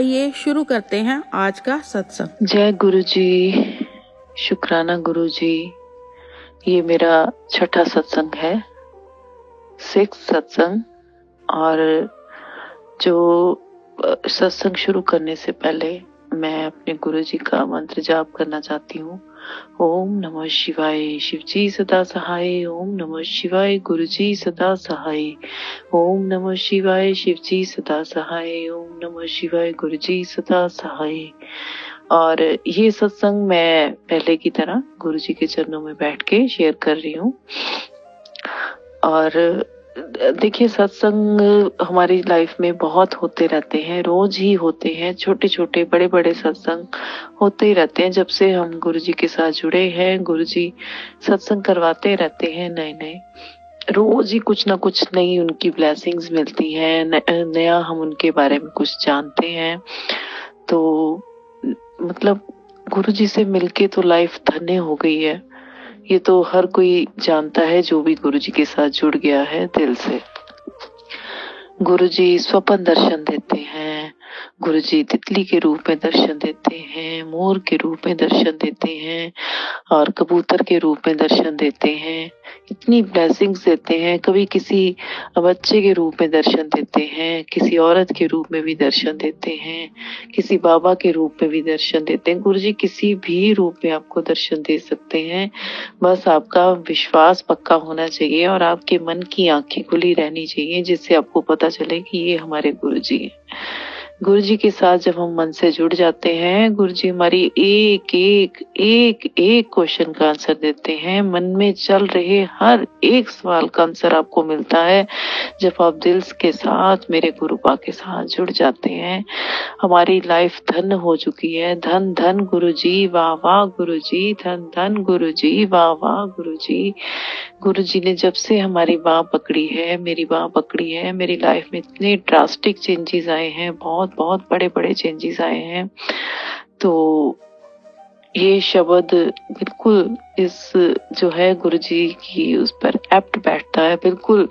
आइए शुरू करते हैं आज का सत्संग। जय गुरु जी, शुक्राना गुरु जी। ये मेरा छठा सत्संग है, 6th सत्संग। और जो सत्संग शुरू करने से पहले मैं अपने गुरु जी का मंत्र जाप करना चाहती हूँ। ओम नमः शिवाय, शिव जी सदा सहाय। ओम नमः शिवाय, गुरु जी सदा सहाय। ओम नमः शिवाय, शिव जी सदा सहाय। ओम नमः शिवाय, गुरु जी सदा सहाय। और ये सत्संग मैं पहले की तरह गुरु जी के चरणों में बैठ के शेयर कर रही हूँ। और देखिए, सत्संग हमारी लाइफ में बहुत होते रहते हैं, रोज ही होते हैं। छोटे छोटे बड़े बड़े सत्संग होते ही रहते हैं। जब से हम गुरु जी के साथ जुड़े हैं, गुरु जी सत्संग करवाते रहते हैं नए नए। रोज ही कुछ ना कुछ नई उनकी ब्लेसिंग्स मिलती हैं, नया हम उनके बारे में कुछ जानते हैं। तो मतलब गुरु जी से मिलके तो लाइफ धन्य हो गई है। ये तो हर कोई जानता है जो भी गुरु जी के साथ जुड़ गया है दिल से। गुरु जी स्वप्न दर्शन देते हैं, गुरु जी तितली के रूप में दर्शन देते हैं, मोर के रूप में दर्शन देते हैं और कबूतर के रूप में दर्शन देते हैं। इतनी ब्लेसिंग्स देते हैं। कभी किसी बच्चे के रूप में दर्शन देते हैं, किसी औरत के रूप में भी दर्शन देते हैं, किसी बाबा के रूप में भी दर्शन देते हैं। गुरु जी किसी भी रूप में आपको दर्शन दे सकते हैं। बस आपका विश्वास पक्का होना चाहिए और आपके मन की आंखें खुली रहनी चाहिए, जिससे आपको पता चले कि ये हमारे गुरु जी हैं। गुरु जी के साथ जब हम मन से जुड़ जाते हैं, गुरु जी हमारी एक एक एक एक क्वेश्चन का आंसर देते हैं। मन में चल रहे हर एक सवाल का आंसर आपको मिलता है जब आप दिल के साथ मेरे गुरुपा के साथ जुड़ जाते हैं। हमारी लाइफ धन हो चुकी है। धन धन गुरु जी, वाह वाह गुरु जी, धन धन गुरु जी, वाह वाह गुरु जी। गुरु जी ने जब से हमारी बाह पकड़ी है, मेरी बाह पकड़ी है, मेरी लाइफ में इतने ड्रास्टिक चेंजेस आए हैं, बहुत बहुत बड़े बड़े चेंजेस आए हैं। तो ये शब्द बिल्कुल इस जो है गुरु जी की उस पर एप्ट बैठता है बिल्कुल।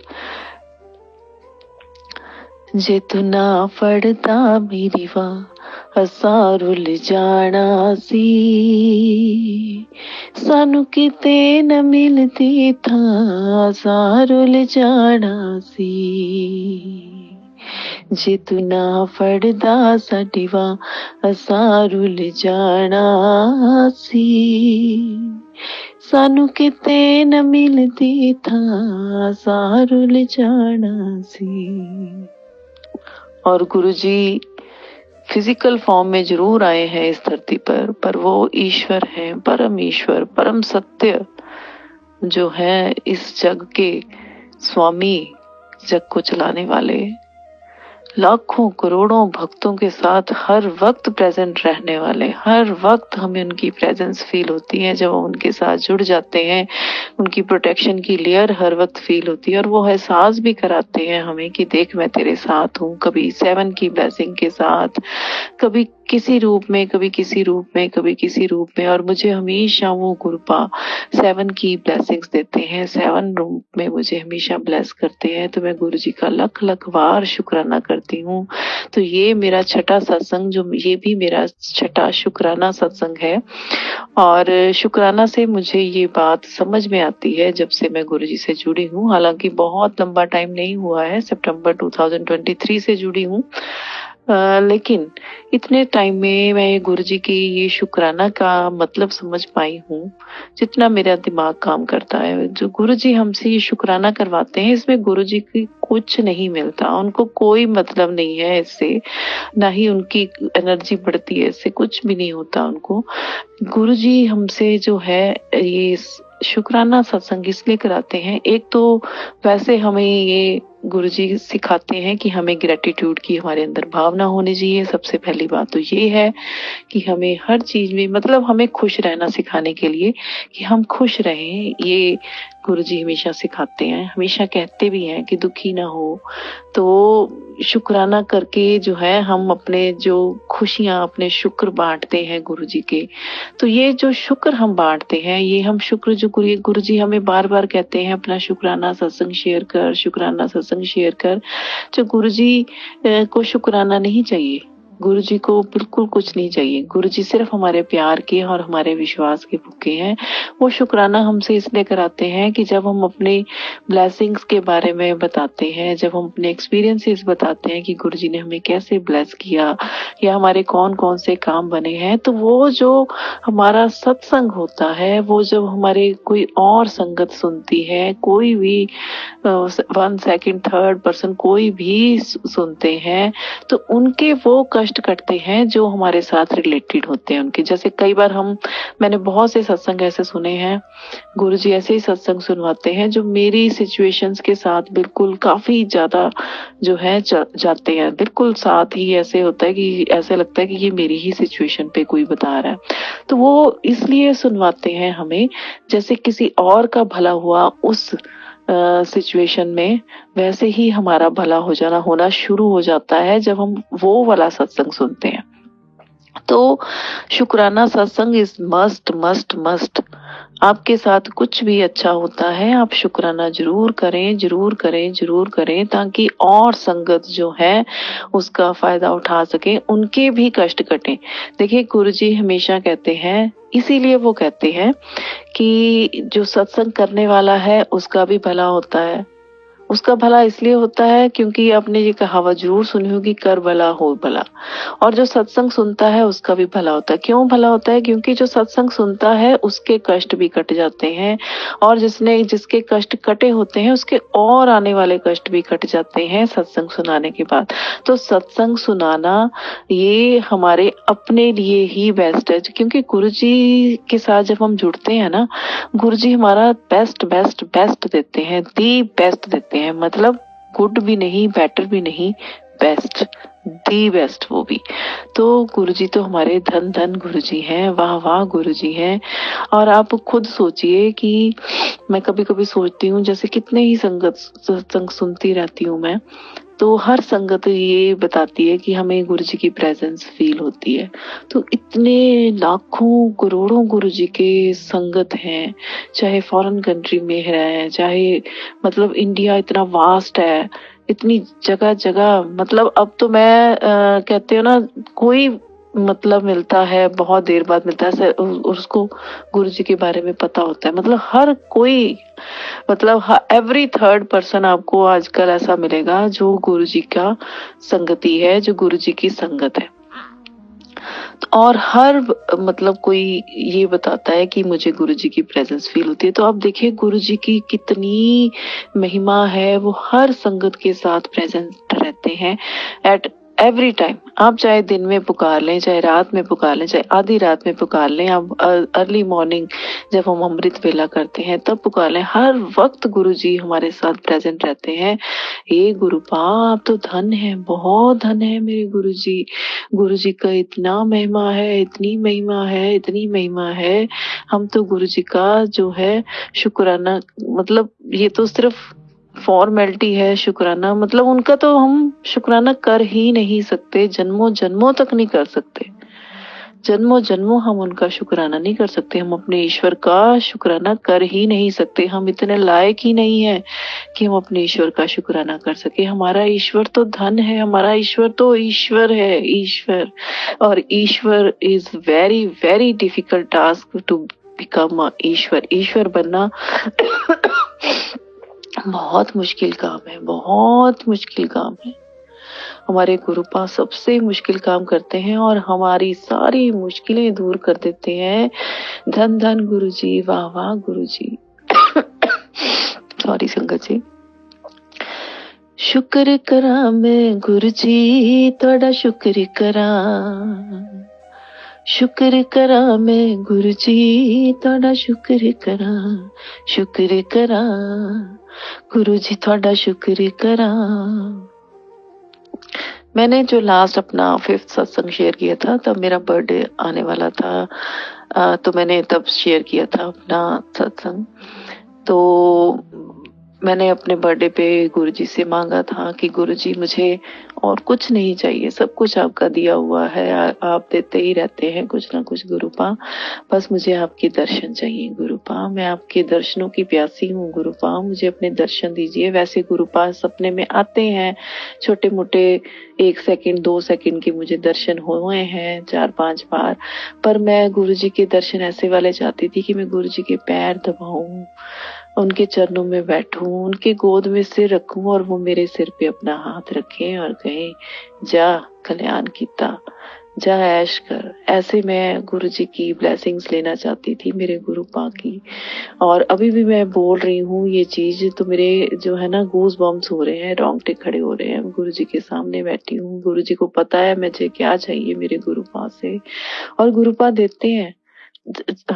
जे तू ना फड़ता मेरी वाह असां रुल जाना सी, सानू किते न मिलती था असां रुल जाना सी। जे तू ना फड़दा साडी वाह असां रुल जाना सी, सानू किते न मिलती था असां रुल जाना सी। और गुरु जी फिजिकल फॉर्म में जरूर आए हैं इस धरती पर वो ईश्वर हैं, परम ईश्वर, परम सत्य जो है इस जग के स्वामी, जग को चलाने वाले, लाखों करोड़ों भक्तों के साथ हर वक्त प्रेजेंट रहने वाले। हर वक्त हमें उनकी प्रेजेंस फील होती है जब हम उनके साथ जुड़ जाते हैं। उनकी प्रोटेक्शन की लेयर हर वक्त फील होती है और वो एहसास भी कराते हैं हमें कि देख मैं तेरे साथ हूँ। कभी 7 की ब्लेसिंग के साथ, कभी किसी रूप में, कभी किसी रूप में, कभी किसी रूप में। और मुझे हमेशा वो गुरुपा 7 की ब्लेसिंग्स देते हैं, 7 रूप में मुझे हमेशा ब्लेस करते हैं। तो मैं गुरु जी का लख लख बार शुक्राना करती हूँ। तो ये मेरा छठा सत्संग, जो ये भी मेरा छठा शुक्राना सत्संग है। और शुक्राना से मुझे ये बात समझ में आती है जब से मैं गुरु जी से जुड़ी हूँ। हालांकि बहुत लंबा टाइम नहीं हुआ है, सितंबर 2023 से जुड़ी हूँ। लेकिन इतने टाइम में मैं गुरु जी की ये शुक्राना का मतलब समझ पाई हूँ जितना मेरा दिमाग काम करता है। जो गुरु जी हमसे ये शुक्राना करवाते हैं, इसमें गुरु जी की कुछ नहीं मिलता, उनको कोई मतलब नहीं है इससे, ना ही उनकी एनर्जी बढ़ती है इससे, कुछ भी नहीं होता उनको। गुरु जी हमसे जो है ये शुक्राना सत्संग इसलिए कराते हैं। एक तो वैसे हमें ये गुरुजी सिखाते हैं कि हमें ग्रेटिट्यूड की हमारे अंदर भावना होनी चाहिए। सबसे पहली बात तो ये है कि हमें हर चीज में, मतलब हमें खुश रहना सिखाने के लिए कि हम खुश रहें, ये गुरुजी हमेशा सिखाते हैं। हमेशा कहते भी हैं कि दुखी ना हो। तो शुक्राना करके जो है हम अपने जो खुशियां, अपने शुक्र बांटते हैं गुरु जी के। तो ये जो शुक्र हम बांटते हैं, ये हम शुक्र जो गुरु जी हमें बार बार कहते हैं अपना शुक्राना सत्संग शेयर कर, शुक्राना सत्संग शेयर कर। जो गुरु जी को शुक्राना नहीं चाहिए, गुरु जी को बिल्कुल कुछ नहीं चाहिए। गुरु जी सिर्फ हमारे प्यार के और हमारे विश्वास के भूखे हैं। वो शुक्राना हमसे इसलिए कराते हैं कि जब हम अपनी ब्लेसिंग्स के बारे में बताते हैं, जब हम अपने एक्सपीरियंसेस बताते हैं कि गुरु जी ने हमें कैसे ब्लेस किया या हमारे कौन कौन से काम बने हैं, तो वो जो हमारा सत्संग होता है, वो जब हमारे कोई और संगत सुनती है, कोई भी 1 सेकंड 3rd पर्सन कोई भी सुनते हैं, तो उनके वो कष्ट कटते हैं जो हमारे साथ रिलेटेड होते हैं उनके। जैसे कई बार मैंने बहुत से सत्संग ऐसे सुने हैं, गुरुजी ऐसे ही सत्संग सुनवाते हैं जो मेरी सिचुएशंस के साथ बिल्कुल काफी ज्यादा जो है जाते हैं, बिल्कुल साथ ही ऐसे होता है कि ऐसे लगता है कि ये मेरी ही सिचुएशन पे कोई बता रहा है। तो वो इसलिए सुनवाते हैं हमें जैसे किसी और का भला हुआ उस सिचुएशन में, वैसे ही हमारा भला होना शुरू हो जाता है जब हम वो वाला सत्संग सुनते हैं। तो शुक्राना सत्संग इज मस्ट मस्ट मस्ट। आपके साथ कुछ भी अच्छा होता है, आप शुक्राना जरूर करें, जरूर करें, जरूर करें, ताकि और संगत जो है उसका फायदा उठा सके, उनके भी कष्ट कटें। देखिए गुरुजी हमेशा कहते हैं, इसीलिए वो कहते हैं कि जो सत्संग करने वाला है उसका भी भला होता है। उसका भला इसलिए होता है क्योंकि आपने ये कहावत जरूर सुनी होगी, कर भला हो भला। और जो सत्संग सुनता है उसका भी भला होता है। क्यों भला होता है? क्योंकि जो सत्संग सुनता है उसके कष्ट भी कट जाते हैं, और जिसके कष्ट कटे होते हैं उसके और आने वाले कष्ट भी कट जाते हैं सत्संग सुनाने के बाद। तो सत्संग सुनाना ये हमारे अपने लिए ही बेस्ट है, क्योंकि गुरु जी के साथ जब हम जुड़ते हैं ना, गुरु जी हमारा बेस्ट बेस्ट बेस्ट देते हैं, दी बेस्ट देते हैं। मतलब गुड भी नहीं, बेटर भी नहीं, बेस्ट, दी बेस्ट वो भी। तो गुरुजी तो हमारे धन धन गुरुजी हैं, वाह वाह गुरुजी हैं। और आप खुद सोचिए कि मैं कभी कभी सोचती हूँ, जैसे कितने ही सत्संग सुनती रहती हूँ मैं, तो हर संगत ये बताती है कि हमें गुरुजी की प्रेजेंस फील होती है। तो इतने लाखों करोड़ों गुरुजी के संगत हैं, चाहे फॉरेन कंट्री में है, चाहे मतलब इंडिया इतना वास्ट है, इतनी जगह जगह, मतलब अब तो मैं कहते हो ना, कोई मतलब मिलता है बहुत देर बाद मिलता है उसको गुरुजी के बारे में पता होता है। मतलब हर कोई, मतलब एवरी 3rd पर्सन आपको आजकल ऐसा मिलेगा जो गुरुजी का संगति है, जो गुरुजी की संगत है। और हर मतलब कोई ये बताता है कि मुझे गुरुजी की प्रेजेंस फील होती है। तो आप देखिए गुरुजी की कितनी महिमा है, वो हर संगत के साथ प्रेजेंट रहते हैं एट एवरी टाइम। आप चाहे दिन में पुकार लें, चाहे रात में पुकार लें, चाहे आधी रात में पुकार लें, आप अर्ली मॉर्निंग जब हम अमृत वेला करते हैं तब पुकार लें, हर वक्त गुरुजी हमारे साथ प्रेजेंट रहते हैं। ये गुरुपा आप तो धन है, बहुत धन है मेरे गुरुजी। गुरुजी का इतना महिमा है, इतनी महिमा है, इतनी महिमा है। हम तो गुरुजी का जो है शुक्राना, मतलब ये तो सिर्फ फॉर्मेलिटी है शुक्राना, मतलब उनका तो हम शुक्राना कर ही नहीं सकते, जन्मों जन्मों तक नहीं कर सकते, जन्मों जन्मों हम उनका शुक्राना नहीं कर सकते। हम अपने ईश्वर का शुक्राना कर ही नहीं सकते। हम इतने लायक ही नहीं है कि हम अपने ईश्वर का शुक्राना कर सके। हमारा ईश्वर तो धन है, हमारा ईश्वर तो ईश्वर है, ईश्वर। और Ishwar is very very difficult task to become Ishwar. ईश्वर बनना बहुत मुश्किल काम है, बहुत मुश्किल काम है। हमारे गुरुपा सबसे मुश्किल काम करते हैं और हमारी सारी मुश्किलें दूर कर देते हैं। धन धन गुरुजी, वाह वाह गुरुजी। सॉरी संगत जी। शुक्र करा मैं गुरुजी, थोड़ा शुक्र करा, शुक्र करा मैं गुरुजी, थोड़ा शुक्र करा, शुक्र करा गुरुजी, थोड़ा शुक्र करा। मैंने जो लास्ट अपना 5th सत्संग शेयर किया था, तब मेरा बर्थडे आने वाला था, तो मैंने तब शेयर किया था अपना सत्संग। तो मैंने अपने बर्थडे पे गुरुजी से मांगा था कि गुरुजी मुझे और कुछ नहीं चाहिए, सब कुछ आपका दिया हुआ है, आप देते ही रहते हैं कुछ ना कुछ गुरुपा। बस मुझे आपके दर्शन चाहिए गुरुपा, मैं आपके दर्शनों की प्यासी हूँ गुरुपा, मुझे अपने दर्शन दीजिए। वैसे गुरुपा सपने में आते हैं, छोटे मोटे 1 सेकंड 2 सेकंड के मुझे दर्शन हुए हैं 4-5 बार, पर मैं गुरु जी के दर्शन ऐसे वाले चाहती थी कि मैं गुरु जी के पैर दबाऊं, उनके चरणों में बैठूं, उनके गोद में सिर रखूं और वो मेरे सिर पे अपना हाथ रखें और कहें जा कल्याण कीता, जा ऐश कर। ऐसे मैं गुरु जी की ब्लेसिंग्स लेना चाहती थी, मेरे गुरु पा की। और अभी भी मैं बोल रही हूँ ये चीज तो मेरे जो है ना गूज बम्स हो रहे हैं, रोंगटे खड़े हो रहे हैं। गुरु जी के सामने बैठी हूँ, गुरु जी को पता है मुझे क्या चाहिए मेरे गुरु पा से, और गुरु पा देते हैं।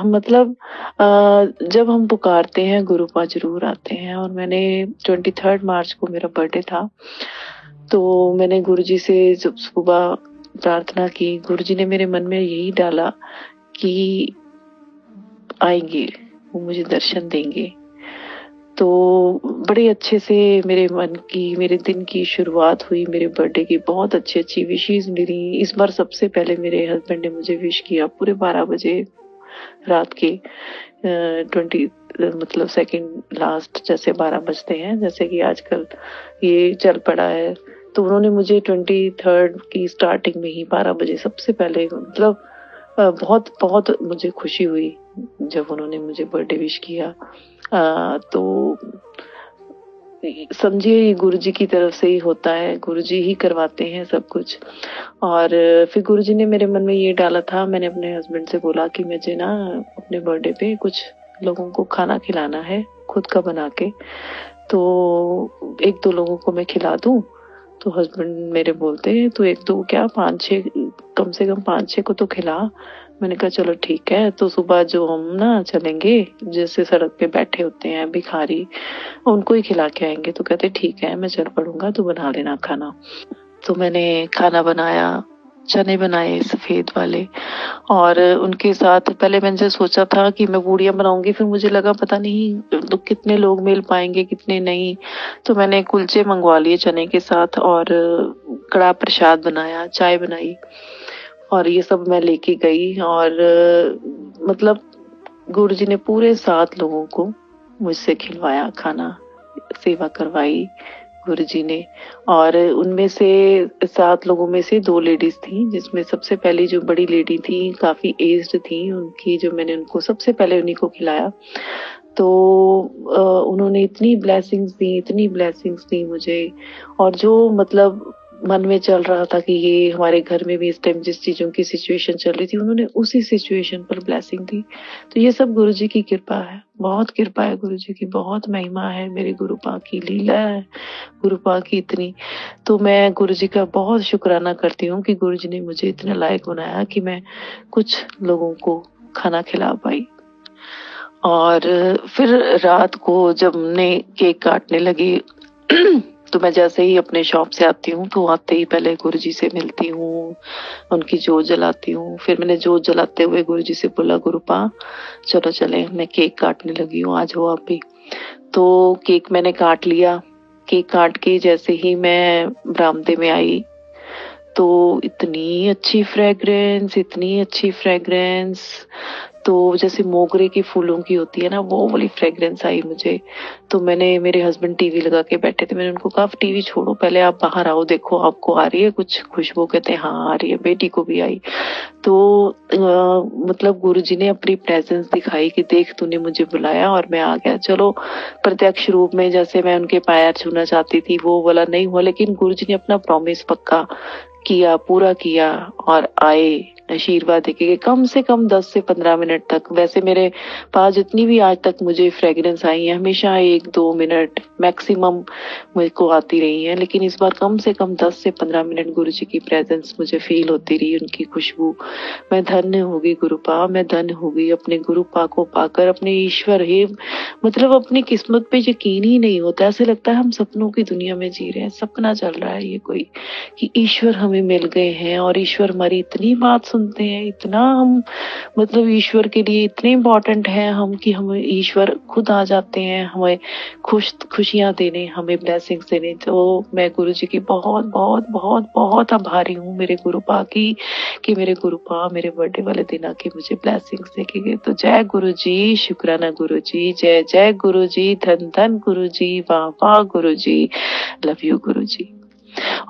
मतलब जब हम पुकारते हैं गुरुपा जरूर आते हैं। और मैंने 23 मार्च को मेरा बर्थडे था, तो मैंने गुरुजी से जब सुबह प्रार्थना की, गुरुजी ने मेरे मन में यही डाला कि आएंगे, वो मुझे दर्शन देंगे। तो बड़े अच्छे से मेरे मन की, मेरे दिन की शुरुआत हुई। मेरे बर्थडे की बहुत अच्छी अच्छी विशेष मिली। इस बार सबसे पहले मेरे हस्बैंड ने मुझे विश किया पूरे 12 बजे रात के 20 मतलब सेकंड लास्ट, जैसे 12 बजते हैं, जैसे कि आजकल ये चल पड़ा है। तो उन्होंने मुझे 23 की स्टार्टिंग में ही 12 बजे सबसे पहले, मतलब बहुत बहुत मुझे खुशी हुई जब उन्होंने मुझे बर्थडे विश किया। तो समझिए ये गुरु जी की तरफ से ही होता है, गुरु जी ही करवाते हैं सब कुछ। और फिर गुरु जी ने मेरे मन में ये डाला था, मैंने अपने हस्बैंड से बोला कि मुझे ना अपने बर्थडे पे कुछ लोगों को खाना खिलाना है खुद का बना के, तो 1-2 लोगों को मैं खिला दूं। तो हस्बैंड मेरे बोलते हैं तो 1-2 क्या 5-6, कम से कम 5-6 को तो खिला। मैंने कहा चलो ठीक है। तो सुबह जो हम ना चलेंगे, जैसे सड़क पे बैठे होते हैं भिखारी, उनको ही खिला के आएंगे। तो कहते ठीक है मैं चल पड़ूंगा, तो बना लेना खाना। तो मैंने खाना बनाया, चने बनाए सफेद वाले, और उनके साथ पहले मैंने सोचा था कि मैं पूड़ियाँ बनाऊंगी, फिर मुझे लगा पता नहीं तो कितने लोग मिल पाएंगे कितने नहीं। तो मैंने कुलचे मंगवा लिए चने के साथ, और कड़ा प्रसाद बनाया, चाय बनाई, और ये सब मैं लेके गई। और मतलब गुरु जी ने पूरे 7 लोगों को मुझसे खिलवाया खाना, सेवा करवाई गुरु जी ने। और उनमें से 7 लोगों में से 2 लेडीज थी, जिसमें सबसे पहली जो बड़ी लेडी थी काफी एज्ड थी, उनकी जो मैंने उनको सबसे पहले उन्हीं को खिलाया। तो उन्होंने इतनी ब्लेसिंग्स दी मुझे। और जो मतलब मन में चल रहा था कि ये हमारे घर में भी इस टाइम जिस चीजों की सिचुएशन चल रही थी, उन्होंने उसी सिचुएशन पर ब्लेसिंग दी। तो ये सब गुरु जी की कृपा है, बहुत कृपा है गुरु जी की, बहुत महिमा है, मेरे गुरु पा की लीला है गुरु पा की इतनी। तो मैं गुरु जी का बहुत शुक्राना करती हूँ कि गुरु जी ने मुझे इतना लायक बनाया कि मैं कुछ लोगों को खाना खिला पाई। और फिर रात को जब हमने केक काटने लगे तो मैं जैसे ही अपने शॉप से आती हूँ तो आते ही पहले गुरु जी से मिलती हूँ, उनकी जोत जलाती हूँ। फिर मैंने जोत जलाते हुए गुरु जी से बोला गुरुपा चलो चले, मैं केक काटने लगी हूँ, आज हो आप भी। तो केक मैंने काट लिया। केक काट के जैसे ही मैं बरामदे में आई तो इतनी अच्छी फ्रेग्रेंस, तो जैसे मोगरे के फूलों की होती है ना, वो वाली फ्रेग्रेंस आई मुझे। तो मैंने, मेरे हस्बैंड टीवी लगा के बैठे थे, मैंने उनको कहा टीवी छोड़ो, पहले आप बाहर आओ, देखो आपको आ रही है कुछ खुशबू। कहते हैं हाँ आ रही है, बेटी को भी आई। तो मतलब गुरुजी ने अपनी प्रेजेंस दिखाई कि देख तूने मुझे बुलाया और मैं आ गया। चलो प्रत्यक्ष रूप में जैसे मैं उनके पैर छूना चाहती थी वो वाला नहीं हुआ, लेकिन गुरुजी ने अपना प्रॉमिस पक्का किया, पूरा किया, और आए आशीर्वाद देके कम से कम 10 से 15 मिनट तक। वैसे मेरे पास जितनी भी आज तक मुझे फ्रेग्रेंस आई है हमेशा 1-2 मिनट मैक्सिमम मुझको आती रही है, लेकिन इस बार कम से कम 10 से 15 मिनट गुरु जी की प्रेजेंस मुझे फील होती रही, उनकी खुशबू। मैं धन्य होगी गुरुपा, मैं धन्य होगी अपने गुरुपा को पाकर, अपने ईश्वर ही, मतलब अपनी किस्मत पे यकीन ही नहीं होता, ऐसे लगता है हम सपनों की दुनिया में जी रहे हैं, सपना चल रहा है ये कोई, कि ईश्वर हमें हमें मिल गए हैं और ईश्वर हमारी इतनी बात सुनते हैं, इतना हम मतलब ईश्वर के लिए इतने इम्पोर्टेंट हैं हम कि हमें ईश्वर खुद आ जाते हैं हमें खुशियाँ देने, हमें ब्लेसिंग्स देने। तो मैं गुरु जी की बहुत बहुत बहुत बहुत आभारी हूँ, मेरे गुरुपा की, कि मेरे गुरुपा मेरे बर्थडे वाले दिन आके मुझे ब्लेसिंग्स देके गए। तो जय गुरु जी, शुक्राना गुरु जी, जय जय गुरु जी, धन धन गुरु जी, वाह वाह गुरु जी, लव यू गुरु जी।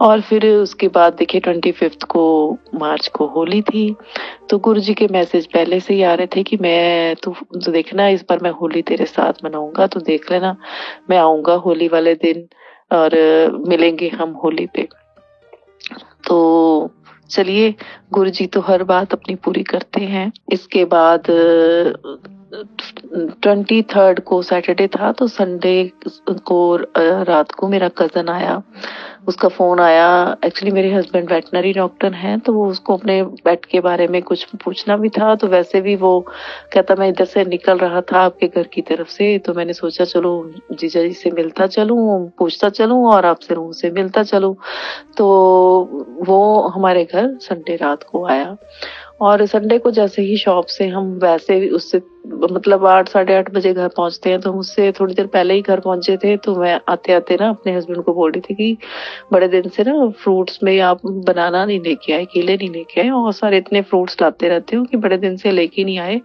और फिर उसके बाद देखिए 25 को मार्च को होली थी, तो गुरु जी के मैसेज पहले से ही आ रहे थे कि मैं तो देखना इस बार मैं होली तेरे साथ मनाऊंगा, तो देख लेना मैं आऊंगा होली वाले दिन और मिलेंगे हम होली पे। तो चलिए, गुरु जी तो हर बात अपनी पूरी करते हैं। इसके बाद 23 को सैटरडे था, तो संडे को रात को मेरा कजन आया, उसका फोन आया। एक्चुअली मेरे हस्बैंड वेटनरी डॉक्टर हैं, तो वो उसको अपने पेट के बारे में कुछ पूछना भी था। तो वैसे भी वो कहता मैं इधर से निकल रहा था आपके घर की तरफ से, तो मैंने सोचा चलो जीजा जी से मिलता चलूं, पूछता चलूं और आपसे रूम से मिलता चलूं। तो वो हमारे घर संडे रात को आया, और संडे को जैसे ही शॉप से हम वैसे उससे मतलब 8 साढ़े 8 बजे घर पहुंचते हैं, तो हम उससे थोड़ी देर पहले ही घर पहुंचे थे। तो मैं आते आते ना अपने हस्बैंड को बोल रही थी कि बड़े दिन से ना फ्रूट्स में आप बनाना नहीं लेके आए, केले नहीं लेके आए, और सारे इतने फ्रूट्स लाते रहते हो कि बड़े दिन से लेके नहीं आए।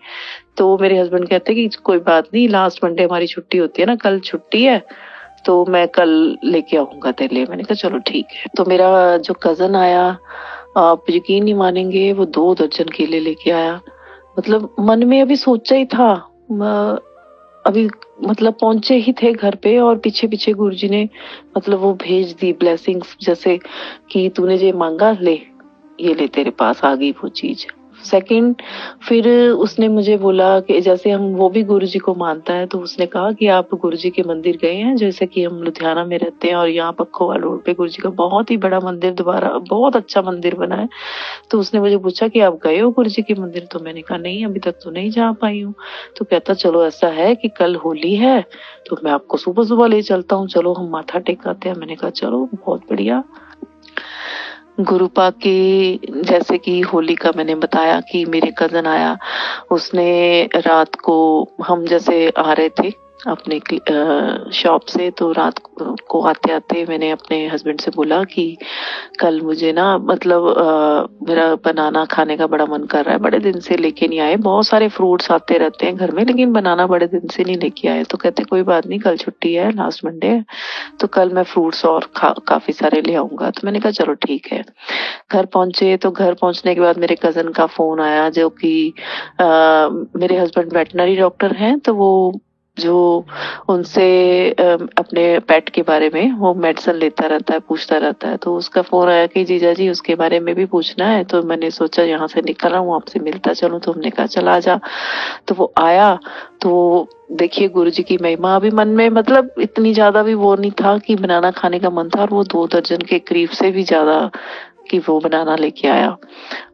तो मेरे हस्बैंड कहते कि कोई बात नहीं, लास्ट मंडे हमारी छुट्टी होती है ना, कल छुट्टी है तो मैं कल लेके आऊंगा तेरे लिए। मैंने कहा चलो ठीक है। तो मेरा जो कजन आया, आप यकीन नहीं मानेंगे, वो 2 दर्जन केले लेके आया। मतलब मन में अभी सोचा ही था, अभी मतलब पहुंचे ही थे घर पे, और पीछे पीछे गुरुजी ने मतलब वो भेज दी ब्लेसिंग्स, जैसे कि तूने ये मांगा ले, ये ले तेरे पास आ गई वो चीज। सेकंड, फिर उसने मुझे बोला कि जैसे हम वो भी गुरुजी को मानता है, तो उसने कहा कि आप गुरुजी के मंदिर गए हैं, जैसे कि हम लुधियाना में रहते हैं और यहाँ पखोवाल रोड पे गुरुजी का बहुत ही बड़ा मंदिर, दोबारा बहुत अच्छा मंदिर बना है। तो उसने मुझे पूछा कि आप गए हो गुरुजी के मंदिर, तो मैंने कहा नहीं, अभी तक तो नहीं जा पाई हूँ। तो कहता चलो ऐसा है कि कल होली है, तो मैं आपको सुबह सुबह ले चलता हूँ, चलो हम माथा टेकाते हैं। मैंने कहा चलो बहुत बढ़िया। गुरुपा की जैसे कि होली का मैंने बताया कि मेरे कजन आया, उसने रात को, हम जैसे आ रहे थे अपने शॉप से, तो रात को आते आते मैंने अपने हस्बैंड से बोला कि कल मुझे ना मतलब मेरा बनाना खाने का बड़ा मन कर रहा है, बड़े दिन से लेके नहीं आए, बहुत सारे फ्रूट्स आते रहते हैं घर में लेकिन बनाना बड़े दिन से नहीं लेके आए। तो कहते कोई बात नहीं, कल छुट्टी है, लास्ट मंडे है, तो कल मैं फ्रूट्स और काफी सारे ले आऊंगा। तो मैंने कहा चलो ठीक है। घर पहुंचे, तो घर पहुंचने के बाद मेरे कजन का फोन आया, जो कि मेरे हस्बैंड वेटनरी डॉक्टर हैं, तो वो जो उनसे अपने पेट के बारे में वो मेडिसिन लेता रहता है, पूछता रहता है। तो उसका फोन आया कि जीजा जी उसके बारे में भी पूछना है। तो मैंने सोचा यहाँ से निकल रहा हूँ, आपसे मिलता चलूं, तो हमने कहा चला आ जा। तो वो आया, तो देखिए गुरु जी की महिमा। अभी मन में मतलब इतनी ज्यादा भी वो नहीं था कि बनाना खाने का मन था, और वो 2 दर्जन के करीब से भी ज्यादा कि वो बनाना लेके आया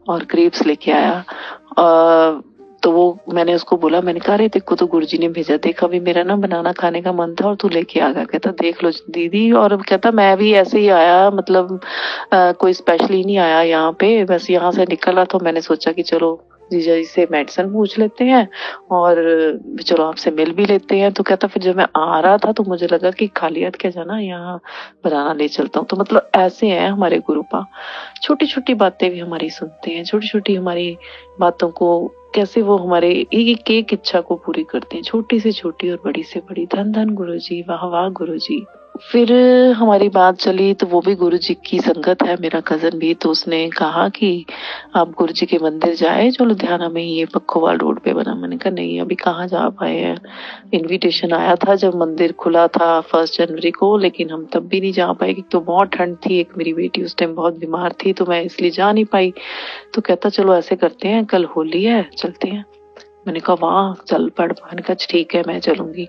और ग्रेप्स लेके आया। तो वो मैंने उसको बोला, मैंने कहा अरे देखो तो गुरुजी ने भेजा, देख अभी मेरा ना बनाना खाने का मन था और तू लेके आ गया। कहता देख लो दीदी, और कहता मैं भी ऐसे ही आया, मतलब कोई स्पेशली नहीं आया यहाँ पे, बस यहाँ से निकला तो मैंने सोचा कि चलो जीजा जी से मेडिसिन पूछ लेते हैं और चलो आपसे मिल भी लेते हैं। तो कहता फिर जब मैं आ रहा था तो मुझे लगा कि खाली हाथ क्या जाना, यहाँ बनाना ले चलता हूँ। तो मतलब ऐसे हैं हमारे गुरुपा, छोटी छोटी बातें भी हमारी सुनते हैं, छोटी छोटी हमारी बातों को कैसे वो हमारे एक एक इच्छा को पूरी करते हैं, छोटी से छोटी और बड़ी से बड़ी। धन धन गुरु जी, वाह वाह गुरु जी। फिर हमारी बात चली, तो वो भी गुरु जी की संगत है, मेरा कजन भी। तो उसने कहा कि आप गुरु जी के मंदिर जाए जो लुधियाना में ही है, पखोवाल रोड पे बना। मैंने कहा नहीं, अभी कहाँ जा पाए हैं, इनविटेशन आया था जब मंदिर खुला था 1 जनवरी को, लेकिन हम तब भी नहीं जा पाए क्योंकि तो बहुत ठंड थी, एक मेरी बेटी उस टाइम बहुत बीमार थी, तो मैं इसलिए जा नहीं पाई। तो कहता चलो ऐसे करते हैं, कल होली है चलते हैं। मैंने कहा वाह चल पढ़, मैंने कहा ठीक है मैं चलूंगी।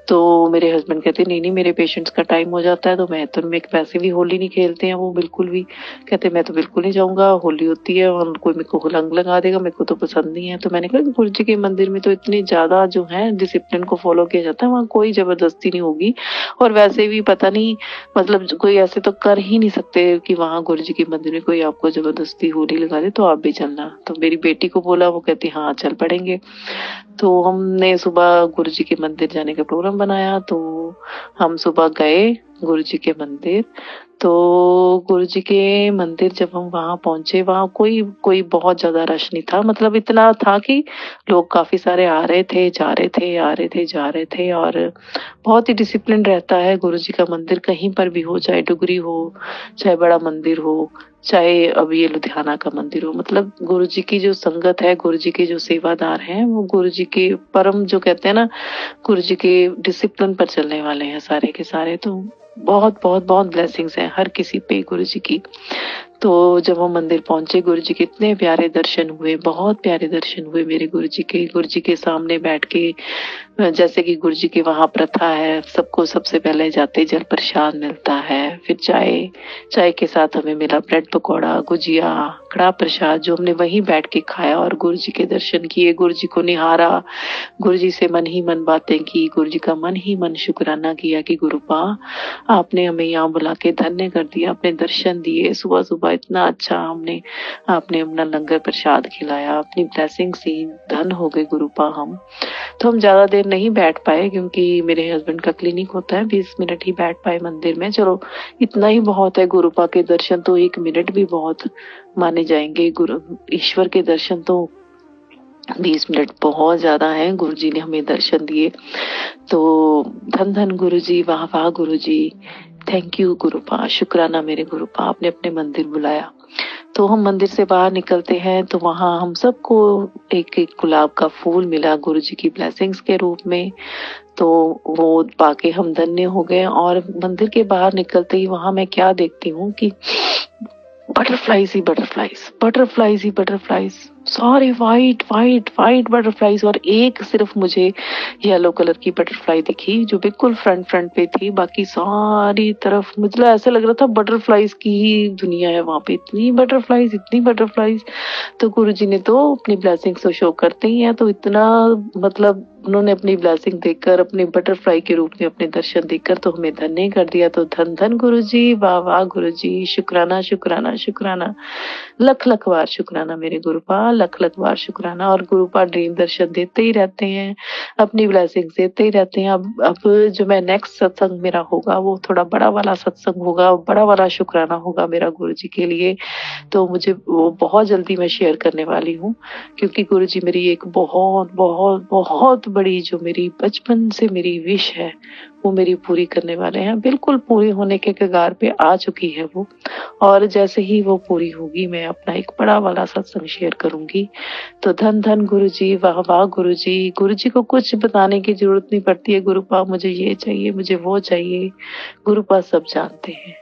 तो मेरे हस्बैंड कहते नहीं नहीं मेरे पेशेंट्स का टाइम हो जाता है, तो मैं तो में वैसे भी होली नहीं खेलते हैं वो बिल्कुल भी, कहते मैं तो बिल्कुल नहीं जाऊंगा, होली होती है और कोई मेरे को रंग लगा देगा, मेरे को तो पसंद नहीं है। तो मैंने कहा गुरु जी के मंदिर में तो इतनी ज्यादा जो है डिसिप्लिन को फॉलो किया जाता है, वहाँ कोई जबरदस्ती नहीं होगी, और वैसे भी पता नहीं मतलब कोई ऐसे तो कर ही नहीं सकते कि वहाँ गुरु जी के मंदिर में कोई आपको जबरदस्ती होली लगा दे तो आप भी चलना। तो मेरी बेटी को बोला, वो कहती हाँ चल पड़ेंगे। तो हमने सुबह गुरु जी के मंदिर जाने का प्रोग्राम बनाया, तो हम सुबह गए गुरु जी के मंदिर। तो गुरु जी के मंदिर जब हम वहां पहुंचे, वहां कोई कोई बहुत ज्यादा रश नहीं था, मतलब इतना था कि लोग काफी सारे आ रहे थे जा रहे थे, आ रहे थे जा रहे थे, और बहुत ही डिसिप्लिन रहता है गुरु जी का मंदिर, कहीं पर भी हो, चाहे डुगरी हो, चाहे बड़ा मंदिर हो, चाहे अब ये लुधियाना का मंदिर हो, मतलब गुरु जी की जो संगत है, गुरु जी के जो सेवादार हैं, वो गुरु जी के परम जो कहते हैं ना, गुरु जी के डिसिप्लिन पर चलने वाले हैं सारे के सारे। तो बहुत बहुत बहुत ब्लेसिंग्स हैं हर किसी पे गुरु जी की। तो जब हम मंदिर पहुंचे, गुरु जी के इतने प्यारे दर्शन हुए, बहुत प्यारे दर्शन हुए मेरे गुरु जी के सामने बैठ के, जैसे कि गुरु जी की वहां प्रथा है, सबको सबसे पहले जाते जल प्रसाद मिलता है, फिर चाय, चाय के साथ हमें मिला ब्रेड पकौड़ा, गुजिया, कड़ा प्रसाद, जो हमने वहीं बैठ के खाया और गुरु जी के दर्शन किए, गुरु जी को निहारा, गुरु जी से मन ही मन बातें की, गुरु जी का मन ही मन शुक्राना किया कि गुरुपा आपने हमें यहाँ बुला के धन्य कर दिया, अपने दर्शन दिए, सुबह सुबह इतना अच्छा हमने, आपने अपना लंगर प्रसाद खिलाया, अपनी ब्लेसिंग सी, धन हो गए गुरुपा हम। तो हम ज्यादा देर नहीं बैठ पाए क्योंकि मेरे हस्बैंड का क्लिनिक होता है, 20 मिनट ही बैठ पाए मंदिर में। चलो इतना ही बहुत है, गुरुपा के दर्शन तो 1 मिनट भी बहुत माने जाएंगे, गुरु ईश्वर के दर्शन तो 20 मिनट बहुत ज्यादा है। गुरु जी ने हमें दर्शन दिए, तो धन धन गुरु जी, वाह वाह गुरु जी, थैंक यू गुरुपा, शुक्राना मेरे गुरुपा, आपने अपने मंदिर बुलाया। तो हम मंदिर से बाहर निकलते हैं तो वहां हम सबको एक एक गुलाब का फूल मिला गुरु जी की ब्लेसिंग्स के रूप में। तो वो पाके हम धन्य हो गए, और मंदिर के बाहर निकलते ही वहां मैं क्या देखती हूँ कि बटरफ्लाईज ही बटरफ्लाईज, बटरफ्लाईज ही बटरफ्लाईज, सारे वाइट वाइट वाइट बटरफ्लाईज, और एक सिर्फ मुझे येलो कलर की बटरफ्लाई दिखी जो बिल्कुल फ्रंट फ्रंट पे थी, बाकी सारी तरफ मतलब ऐसा लग रहा था बटरफ्लाईज की ही दुनिया है वहां पे, इतनी बटरफ्लाईज इतनी बटरफ्लाईज। तो गुरुजी ने तो अपनी ब्लेसिंग्स तो शो करते ही हैं, तो इतना मतलब उन्होंने अपनी ब्लेसिंग देखकर, अपने बटरफ्लाई के रूप में अपने दर्शन देखकर तो हमें धन्य कर दिया। तो धन धन गुरुजी, वाह वाह गुरुजी, शुक्राना शुक्राना शुक्राना, लख लख बार शुक्राना मेरे गुरुपा, लख लख बार शुक्राना। और गुरुपा ड्रीम दर्शन देते ही रहते हैं, अपनी ब्लेसिंग देते ही रहते हैं। अब जो मैं नेक्स्ट सत्संग मेरा होगा वो थोड़ा बड़ा वाला सत्संग होगा, बड़ा वाला शुक्राना होगा मेरा गुरुजी के लिए, तो मुझे वो बहुत जल्दी मैं शेयर करने वाली हूँ, क्योंकि गुरुजी मेरी एक बहुत बहुत बहुत बड़ी जो मेरी बचपन से मेरी विश है वो मेरी पूरी करने वाले हैं, बिल्कुल पूरी होने के कगार पे आ चुकी है वो, और जैसे ही वो पूरी होगी मैं अपना एक बड़ा वाला सत्संग शेयर करूंगी। तो धन धन गुरुजी, वाह वाह गुरुजी, गुरुजी को कुछ बताने की जरूरत नहीं पड़ती है, गुरुपा मुझे ये चाहिए, मुझे वो चाहिए, गुरुपा सब जानते हैं।